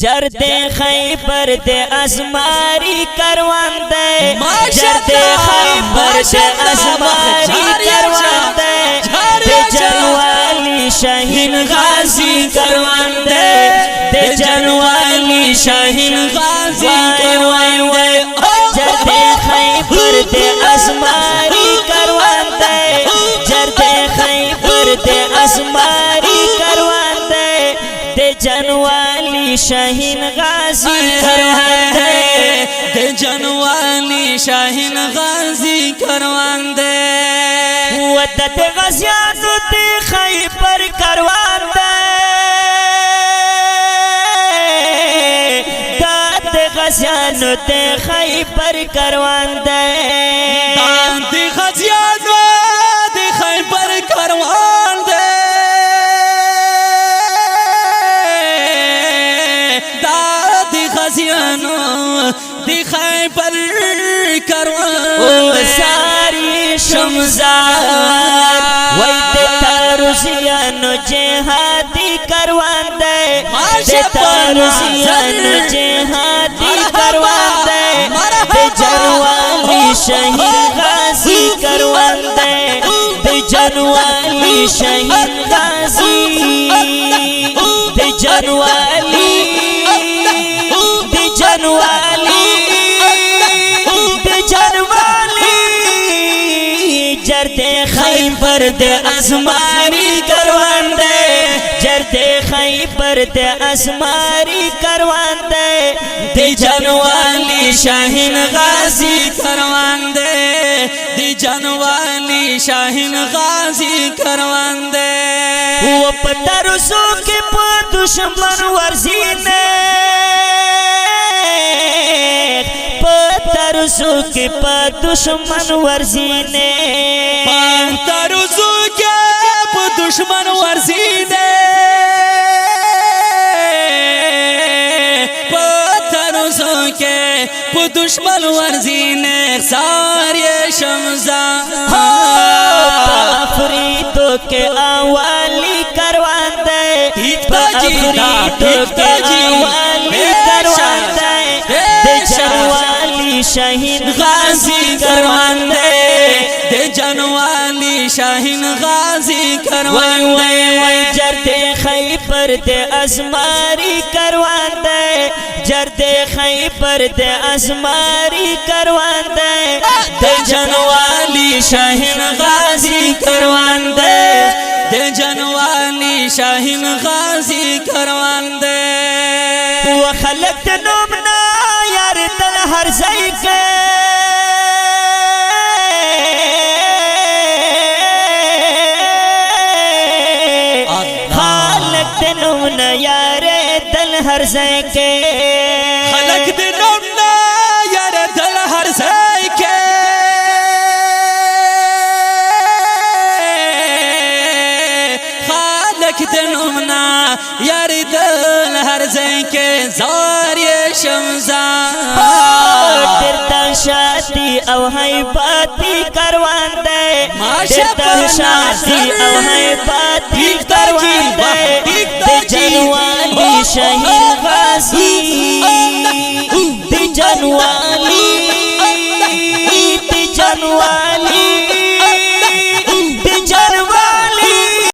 जरते खैबर दे असमारी करवान दे, जरते खैबर दे असमारी करवान दे, दे जनवाली शाहीन गाजी करवान दे, दे जनवाली शाहीन गाजी करवान दे। जरते खैबर दे असमारी करवान दे, जरते खैबर दे असमारी करवान दे, दे जनवाली शाहीन गाजी करवान दे, दे जनवाली शाहीन गाजी करवान दे। वदत गज़ियानो ते खैबर करवान दे, दाद गज़ियानो ते खैबर करवान दे, दाद गज़ियानो ते खैबर करवान दे, दाद गज़ियानो ते खैबर करवान दे। सारी शमज़ार वैते तारुसियानो जिहादी करवान दे, दे तारुसियानो जिहादी करवान दे, दे जनवाली शाहीन गाजी करवान दे, दे जनवाली शाहीन गाजी, दे जनवाली, दे जनवाली, दे जनवाली। जरते खैबर दे असमारी करवान दे, जरते खैबर दे असमारी करवान दे, दे जनवाली शाहीन गाजी करवान दे, दे जनवाली शाहीन गाजी करवान दे। वो पतरसों के दुश्मन वर्जी ने, पतरसों के दुश्मन वर्जी ने, पतरसों के दुश्मन वर्जी ने, पतरसों के दुश्मन वर्जी ने सारे शमज़ार अफरीदों के अवाली करवान दे, अफरीदों के अवाली करवान दे, दे जनवाली शाहीन गाजी करवान दे, दे जनवाली शाहीन गाजी करवान दे। जरते खैबर दे असमारी करवान दे, जरते खैबर दे असमारी करवान दे, दे जनवाली शाहीन गाजी करवान दे, दे जनवाली शाहीन गाजी करवान दे। वो खलक नोमना यार तल हर जई के, खलक नोमना यार तल हर जई के, खलक नोमना यार तल हर जई के, नोमना यार दल हर जई के ज़ारिये शमज़ार। तेरता शादी औ है बाती करवान दे, तेरता शादी औ है बाती करवान दे, दे जनवाली शाहीन गाजी,